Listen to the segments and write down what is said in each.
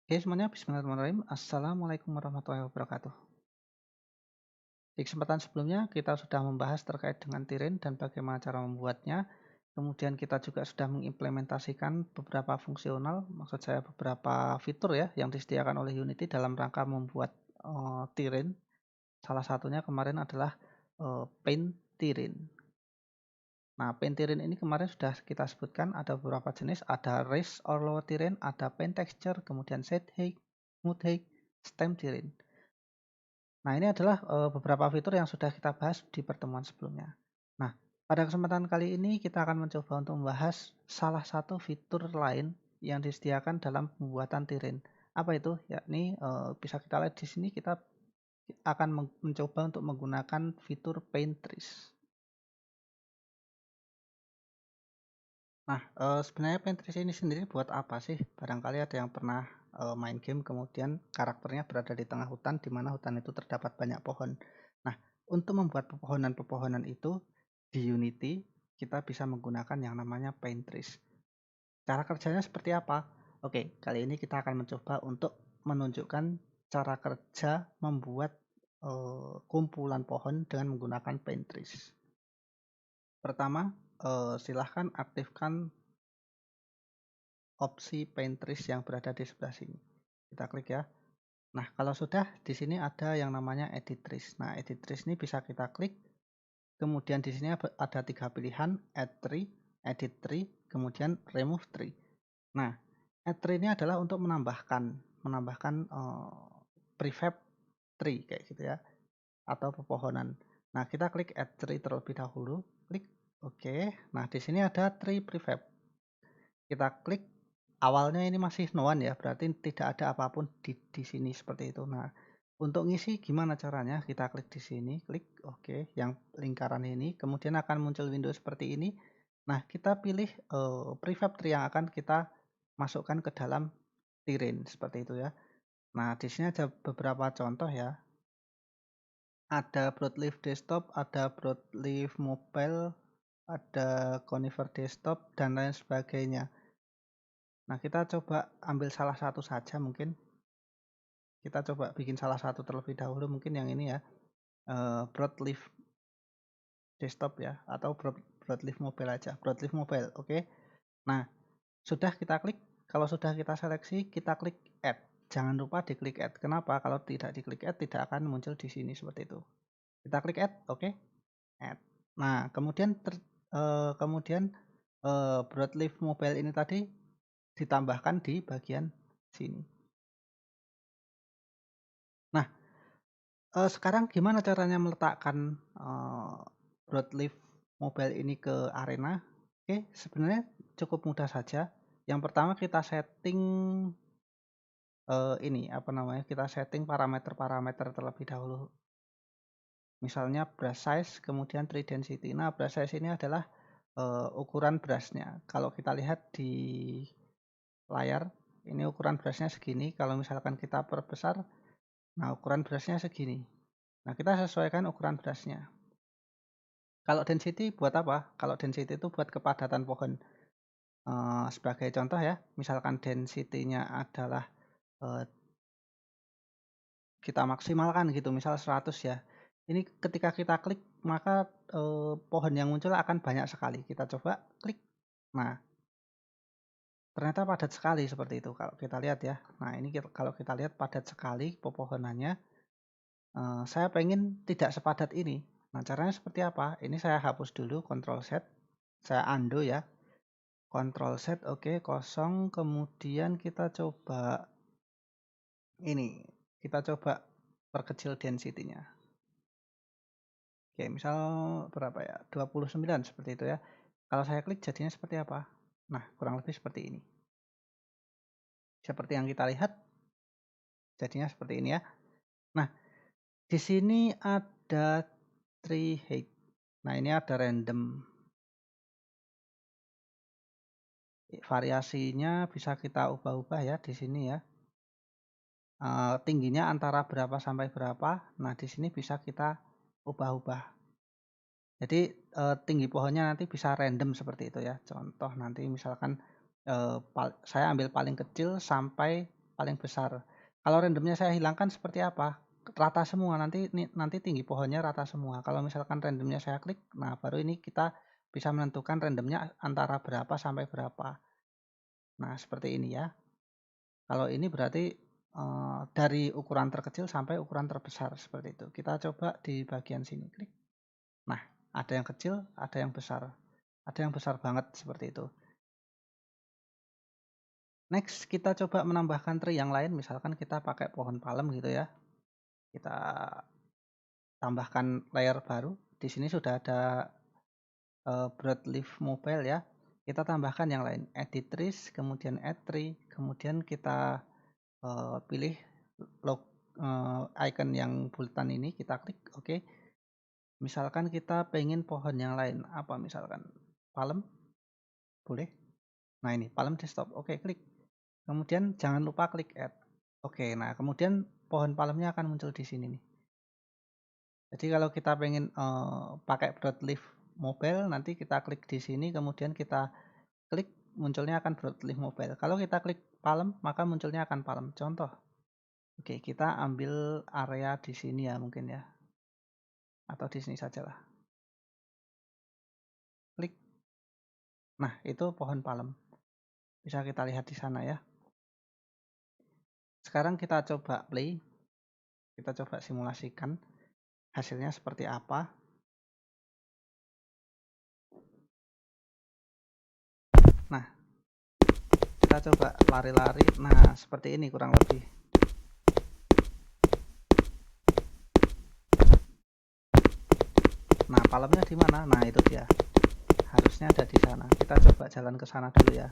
Oke semuanya, bismillahirrahmanirrahim. Assalamualaikum warahmatullahi wabarakatuh. Di kesempatan sebelumnya kita sudah membahas terkait dengan tirin dan bagaimana cara membuatnya. Kemudian kita juga sudah mengimplementasikan beberapa fungsional, maksud saya beberapa fitur ya yang disediakan oleh Unity dalam rangka membuat tirin. Salah satunya kemarin adalah paint tirin. Nah, paint tirin ini kemarin sudah kita sebutkan ada beberapa jenis, ada raise or low tirin, ada paint texture, kemudian shade height, mood height, stem tirin. Nah, ini adalah beberapa fitur yang sudah kita bahas di pertemuan sebelumnya. Nah, pada kesempatan kali ini kita akan mencoba untuk membahas salah satu fitur lain yang disediakan dalam pembuatan tirin. Apa itu? Yakni bisa kita lihat di sini kita akan mencoba untuk menggunakan fitur Paint Trees. Nah, sebenarnya Paint Trees ini sendiri buat apa sih? Barangkali ada yang pernah main game kemudian karakternya berada di tengah hutan di mana hutan itu terdapat banyak pohon. Nah, untuk membuat pepohonan-pepohonan itu di Unity kita bisa menggunakan yang namanya Paint Trees. Cara kerjanya seperti apa? Oke, kali ini kita akan mencoba untuk menunjukkan cara kerja membuat kumpulan pohon dengan menggunakan Paint Trees. Pertama, silahkan aktifkan opsi Paint Trees yang berada di sebelah sini. Kita klik ya. Nah, kalau sudah di sini ada yang namanya Edit Trees. Nah, Edit Trees ini bisa kita klik. Kemudian di sini ada 3 pilihan, Add Tree, Edit Tree, kemudian Remove Tree. Nah, Add Tree ini adalah untuk menambahkan prefab tree kayak gitu ya, atau pepohonan. Nah, kita klik Add Tree terlebih dahulu, klik OK. Nah, di sini ada tree prefab. Kita klik. Awalnya ini masih no one ya, berarti tidak ada apapun di sini seperti itu. Nah, untuk ngisi gimana caranya? Kita klik di sini, klik OK, yang lingkaran ini, kemudian akan muncul window seperti ini. Nah, kita pilih prefab tree yang akan kita masukkan ke dalam tirin seperti itu ya. Nah, di sini ada beberapa contoh ya. Ada broadleaf desktop, ada broadleaf mobile, ada conifer desktop dan lain sebagainya. Nah, kita coba ambil salah satu saja mungkin. Kita coba bikin salah satu terlebih dahulu, mungkin yang ini ya, broadleaf desktop ya, atau broadleaf mobile aja, broadleaf mobile. Oke. Nah, sudah kita klik. Kalau sudah kita seleksi, kita klik add. Jangan lupa diklik add. Kenapa? Kalau tidak diklik add tidak akan muncul di sini seperti itu. Kita klik add, oke. Add. Nah, kemudian broadleaf mobile ini tadi ditambahkan di bagian sini. Nah, sekarang gimana caranya meletakkan broadleaf mobile ini ke arena? Oke, sebenarnya cukup mudah saja. Yang pertama kita setting ini apa namanya? Kita setting parameter-parameter terlebih dahulu. Misalnya brush size, kemudian tree density. Nah, brush size ini adalah ukuran brushnya. Kalau kita lihat di layar, ini ukuran brushnya segini. Kalau misalkan kita perbesar, nah ukuran brushnya segini. Nah, kita sesuaikan ukuran brushnya. Kalau density buat apa? Kalau density itu buat kepadatan pohon. Sebagai contoh ya, misalkan density-nya adalah kita maksimalkan gitu, misal 100 ya. Ini ketika kita klik, maka pohon yang muncul akan banyak sekali. Kita coba klik. Nah, ternyata padat sekali seperti itu kalau kita lihat ya. Nah, ini kalau kita lihat padat sekali pepohonannya. Saya pengen tidak sepadat ini. Nah, caranya seperti apa? Ini saya hapus dulu, Ctrl Z. Saya undo ya. Ctrl Z, oke, kosong. Kemudian kita coba ini. Kita coba perkecil density-nya. Oke, misal berapa ya? 29 seperti itu ya. Kalau saya klik jadinya seperti apa? Nah, kurang lebih seperti ini. Seperti yang kita lihat, jadinya seperti ini ya. Nah, di sini ada tree height. Nah, ini ada random. Variasinya bisa kita ubah-ubah ya di sini ya. Tingginya antara berapa sampai berapa. Nah, di sini bisa kita ubah-ubah. Jadi tinggi pohonnya nanti bisa random seperti itu ya. Contoh nanti misalkan saya ambil paling kecil sampai paling besar. Kalau randomnya saya hilangkan seperti apa? Rata semua, nanti tinggi pohonnya rata semua. Kalau misalkan randomnya saya klik, nah baru ini kita bisa menentukan randomnya antara berapa sampai berapa. Nah seperti ini ya. Kalau ini berarti dari ukuran terkecil sampai ukuran terbesar seperti itu. Kita coba di bagian sini klik. Nah, ada yang kecil, ada yang besar. Ada yang besar banget seperti itu. Next, kita coba menambahkan tree yang lain. Misalkan kita pakai pohon palem gitu ya. Kita tambahkan layer baru. Di sini sudah ada broadleaf mobile ya. Kita tambahkan yang lain. Edit trees, kemudian add tree, kemudian kita pilih icon yang bulatan ini, kita klik oke. Misalkan kita pengen pohon yang lain, apa misalkan palem, boleh. Nah ini palem desktop, oke klik. Kemudian jangan lupa klik add. Oke, nah kemudian pohon palemnya akan muncul di sini nih. Jadi kalau kita pengen pakai broadleaf mobile, nanti kita klik di sini, kemudian kita klik, munculnya akan broadleaf mobile. Kalau kita klik palem, maka munculnya akan palem. Contoh. Oke, kita ambil area di sini ya mungkin ya. Atau di sini saja lah. Klik. Nah, itu pohon palem. Bisa kita lihat di sana ya. Sekarang kita coba play. Kita coba simulasikan hasilnya seperti apa. Nah, kita coba lari-lari. Nah, seperti ini kurang lebih. Nah, palemnya di mana? Nah, itu dia. Harusnya ada di sana. Kita coba jalan ke sana dulu ya.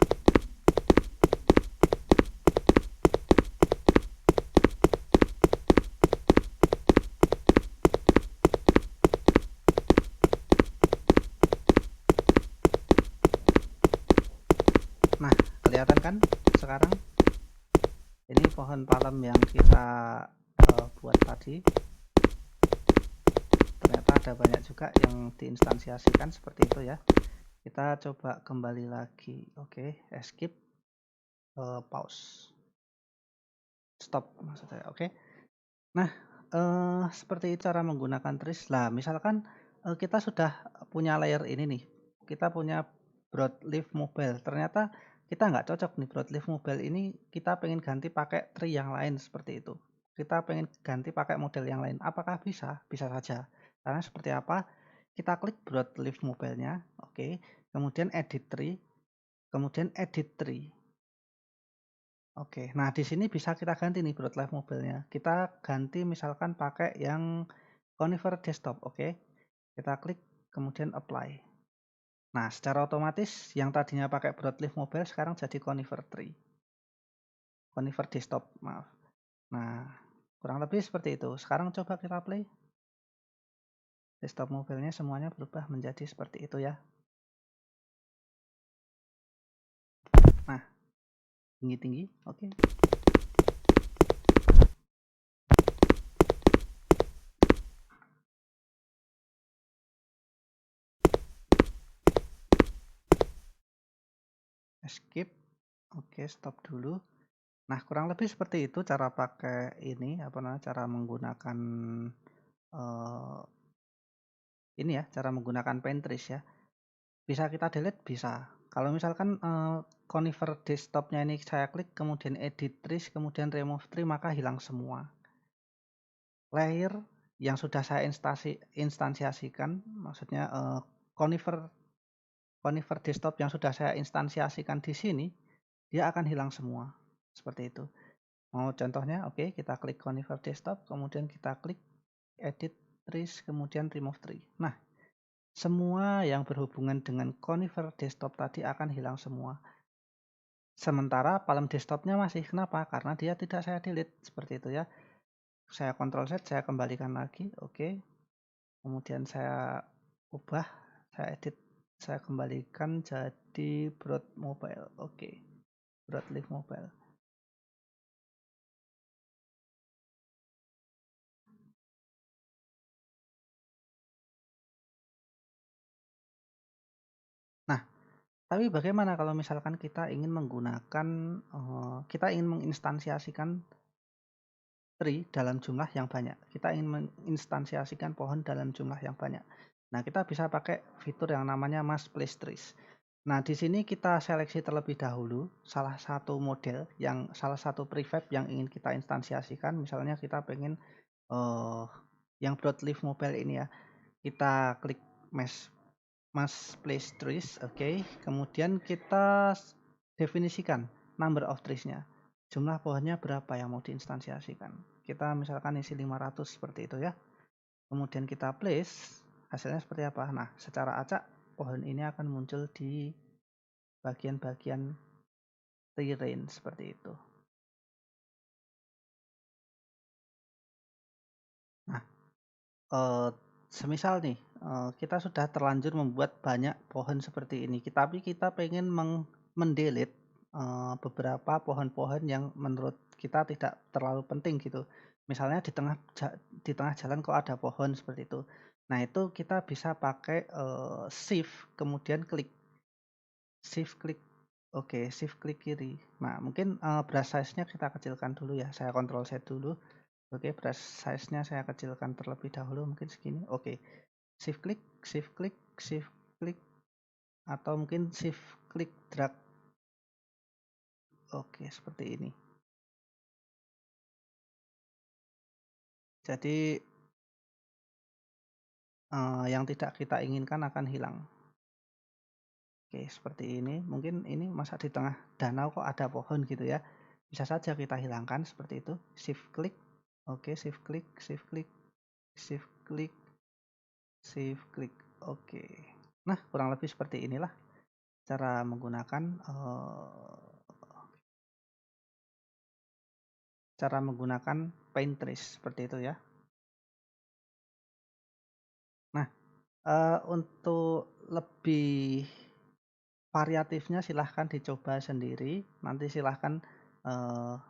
Nah, kelihatan kan sekarang? Ini pohon palem yang kita buat tadi. Ternyata ada banyak juga yang diinstansiasikan seperti itu ya. Kita coba kembali lagi. Oke, escape, pause, stop maksudnya. Oke. Nah, seperti itu cara menggunakan trees. Nah, misalkan kita sudah punya layer ini nih. Kita punya broadleaf mobile. Ternyata kita nggak cocok nih broadleaf mobile ini. Kita pengen ganti pakai tree yang lain seperti itu. Kita pengen ganti pakai model yang lain. Apakah bisa? Bisa saja. Karena seperti apa? Kita klik broadleaf mobile-nya. Oke. Kemudian edit tree. Kemudian edit tree. Oke, nah di sini bisa kita ganti nih broadleaf mobile-nya. Kita ganti misalkan pakai yang conifer desktop, oke. Kita klik kemudian apply. Nah, secara otomatis yang tadinya pakai broadleaf mobile sekarang jadi conifer tree. Conifer desktop, maaf. Nah, kurang lebih seperti itu. Sekarang coba kita play. Desktop mobilenya semuanya berubah menjadi seperti itu ya. Nah, tinggi-tinggi, oke. Escape, oke, stop dulu. Nah, kurang lebih seperti itu cara pakai ini, apa namanya, cara menggunakan ini ya, cara menggunakan Paintrees ya. Bisa kita delete, bisa. Kalau misalkan conifer desktopnya ini saya klik, kemudian edit trees, kemudian remove tree, maka hilang semua. Layer yang sudah saya instansiasikan, maksudnya conifer desktop yang sudah saya instansiasikan di sini, dia akan hilang semua. Seperti itu. Mau contohnya, oke, kita klik conifer desktop, kemudian kita klik edit trees, kemudian remove tree. Nah, semua yang berhubungan dengan conifer desktop tadi akan hilang semua. Sementara palem desktopnya masih. Kenapa? Karena dia tidak saya delete. Seperti itu ya. Saya Ctrl Z, saya kembalikan lagi. Oke. Kemudian saya ubah, saya edit, saya kembalikan jadi broad mobile. Oke. Broadleaf mobile. Nah, Tapi bagaimana kalau misalkan kita ingin menggunakan, kita ingin menginstansiasikan tree dalam jumlah yang banyak. Kita ingin menginstansiasikan pohon dalam jumlah yang banyak. Nah, kita bisa pakai fitur yang namanya mass place trees. Nah, di sini kita seleksi terlebih dahulu salah satu model salah satu prefab yang ingin kita instansiasikan. Misalnya kita pengen yang broadleaf mobile ini ya. Kita klik mass place trees, oke. Kemudian kita definisikan number of trees-nya. Jumlah pohonnya berapa yang mau diinstansiasikan. Kita misalkan isi 500 seperti itu ya. Kemudian kita place, hasilnya seperti apa. Nah, secara acak pohon ini akan muncul di bagian-bagian tree range seperti itu. Nah, semisal nih, kita sudah terlanjur membuat banyak pohon seperti ini, tapi kita pengen mendelete beberapa pohon-pohon yang menurut kita tidak terlalu penting gitu. Misalnya di tengah jalan kok ada pohon seperti itu. Nah, itu kita bisa pakai shift kemudian klik. Shift klik. Oke, shift klik kiri. Nah, mungkin brush size-nya kita kecilkan dulu ya. Saya kontrol Z dulu. Oke, brush size-nya saya kecilkan terlebih dahulu, mungkin segini. Oke. Shift klik, shift klik, shift klik, atau mungkin shift klik drag. Oke, seperti ini. Jadi yang tidak kita inginkan akan hilang. Oke, seperti ini. Mungkin ini masa di tengah danau kok ada pohon gitu ya. Bisa saja kita hilangkan seperti itu. Shift klik. Oke, shift klik, shift klik, shift klik, shift klik. Oke. Nah, kurang lebih seperti inilah cara menggunakan paint trees seperti itu ya. Nah, untuk lebih variatifnya silahkan dicoba sendiri. Nanti silahkan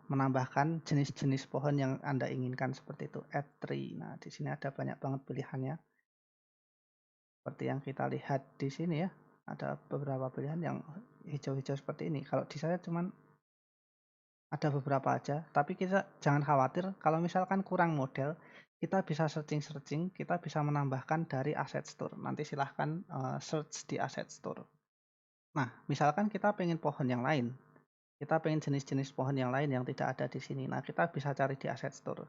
menambahkan jenis-jenis pohon yang Anda inginkan seperti itu. Add tree. Nah, di sini ada banyak banget pilihannya. Seperti yang kita lihat di sini ya. Ada beberapa pilihan yang hijau-hijau seperti ini. Kalau di saya cuman ada beberapa aja, tapi kita jangan khawatir kalau misalkan kurang model, kita bisa searching-searching, kita bisa menambahkan dari asset store. Nanti silahkan search di asset store. Nah, misalkan kita pengen pohon yang lain, kita pengen jenis-jenis pohon yang lain yang tidak ada di sini. Nah, kita bisa cari di asset store.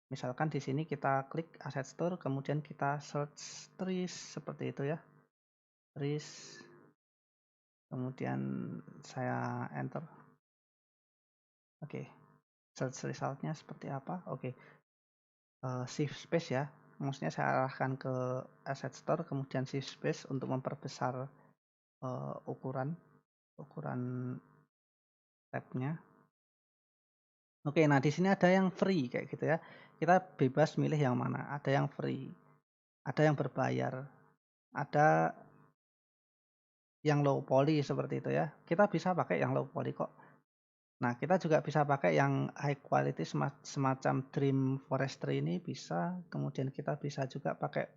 Misalkan di sini kita klik asset store, kemudian kita search trees seperti itu ya. Trees, kemudian saya enter. Oke, search resultnya seperti apa? Oke, shift space ya. Maksudnya saya arahkan ke asset store, kemudian shift space untuk memperbesar ukuran tabnya. Oke, nah di sini ada yang free kayak gitu ya. Kita bebas milih yang mana. Ada yang free, ada yang berbayar, ada yang low poly seperti itu ya. Kita bisa pakai yang low poly kok. Nah, kita juga bisa pakai yang high quality semacam Dream Forestry ini bisa. Kemudian kita bisa juga pakai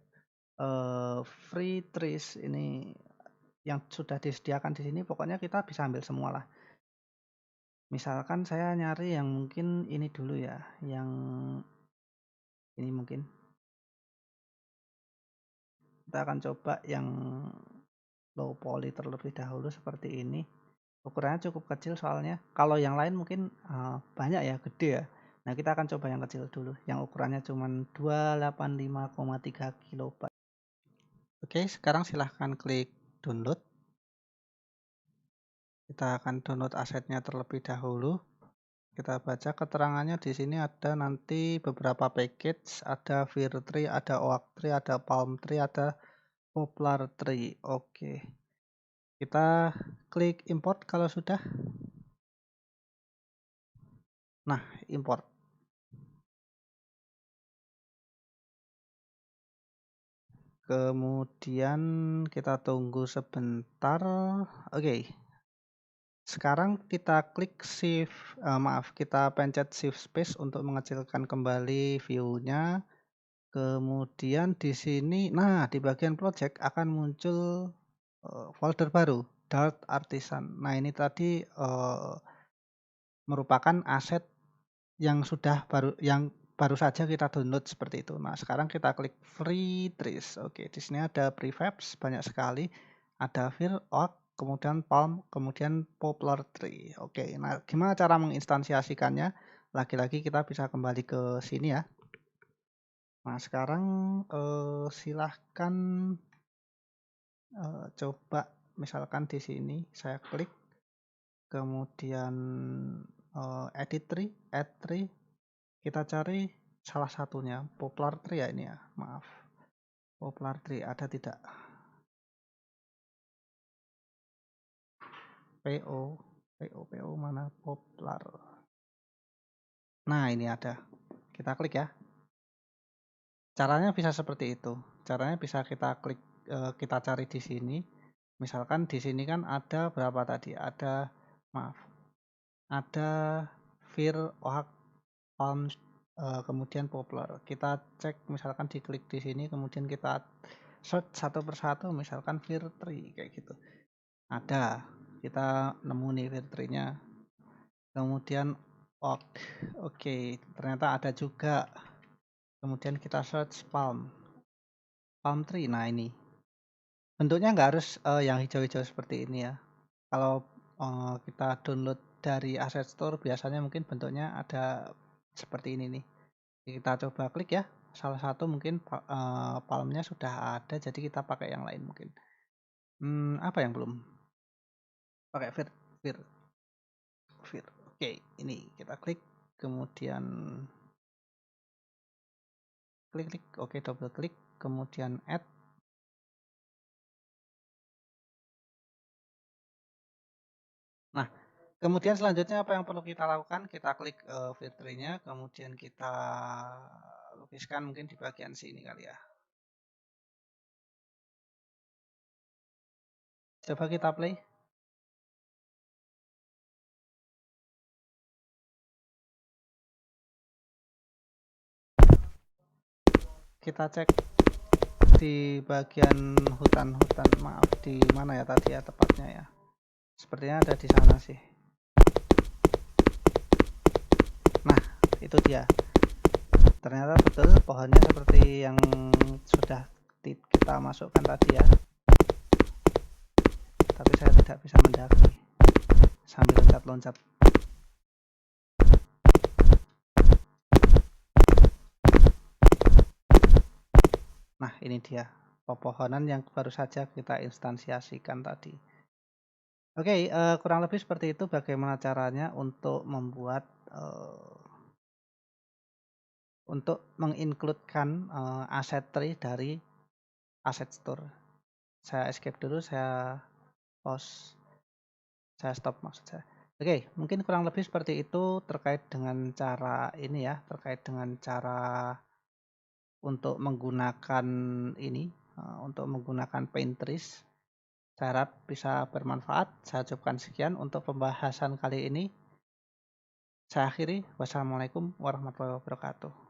free trees ini yang sudah disediakan di sini. Pokoknya kita bisa ambil semua lah. Misalkan saya nyari yang mungkin ini dulu ya, yang ini mungkin. Kita akan coba yang low poly terlebih dahulu seperti ini. Ukurannya cukup kecil soalnya. Kalau yang lain mungkin banyak ya, gede ya. Nah, kita akan coba yang kecil dulu, yang ukurannya cuma 285,3 kilobyte. Oke, sekarang silahkan klik download. Kita akan download asetnya terlebih dahulu. Kita baca keterangannya di sini ada nanti beberapa package, ada fir tree, ada oak tree, ada palm tree, ada poplar tree. Oke. Kita klik import kalau sudah. Nah, import. Kemudian kita tunggu sebentar. Oke. Sekarang kita klik shift, kita pencet shift space untuk mengecilkan kembali view-nya. Kemudian di sini, nah di bagian project akan muncul folder baru. Dart Artisan. Nah, ini tadi merupakan aset yang baru saja kita download seperti itu. Nah, sekarang kita klik Free Trees. Oke, di sini ada prefabs banyak sekali. Ada Fir, Oak, kemudian Palm, kemudian Poplar Tree. Oke, nah gimana cara menginstansiasikannya? Lagi-lagi kita bisa kembali ke sini ya. Nah, sekarang silahkan coba misalkan di sini saya klik, kemudian edit tree, add tree, kita cari salah satunya Poplar Tree ya ini ya, maaf. Poplar Tree ada tidak? PO mana Poplar? Nah, ini ada. Kita klik ya. Caranya bisa seperti itu. Caranya bisa kita klik, kita cari di sini. Misalkan di sini kan ada berapa tadi? Ada Fir, Oak, Palm, kemudian Poplar. Kita cek misalkan diklik di sini, kemudian kita search satu persatu, misalkan Fir Tree kayak gitu. Ada, kita nemu nih Fir Tree-nya. Kemudian Oak, oke, ternyata ada juga. Kemudian kita search Palm Tree. Nah, ini bentuknya nggak harus yang hijau-hijau seperti ini ya. Kalau kita download dari Asset Store biasanya mungkin bentuknya ada seperti ini nih. Kita coba klik ya. Salah satu mungkin palmnya sudah ada, jadi kita pakai yang lain mungkin. Apa yang belum? Pakai Fir. Oke, ini kita klik, kemudian klik. Oke, double klik, kemudian add. Nah, kemudian selanjutnya apa yang perlu kita lakukan? Kita klik filternya, kemudian kita lukiskan mungkin di bagian sini kali ya. Coba kita play. Kita cek di bagian hutan-hutan, maaf, di mana ya tadi ya tepatnya ya. Sepertinya ada di sana sih. Nah, itu dia. Ternyata betul pohonnya seperti yang sudah kita masukkan tadi ya. Tapi saya tidak bisa mendaki sambil loncat-loncat. Nah, ini dia pepohonan yang baru saja kita instansiasikan tadi. Oke, kurang lebih seperti itu bagaimana caranya untuk membuat untuk mengincludekan aset tree dari Asset Store. Saya escape dulu, saya pause, saya stop maksud saya. Oke, mungkin kurang lebih seperti itu terkait dengan cara ini ya, terkait dengan cara untuk menggunakan ini, untuk menggunakan Paintrees. Saya harap bisa bermanfaat. Saya cukupkan sekian untuk pembahasan kali ini. Saya akhiri. Wassalamualaikum warahmatullahi wabarakatuh.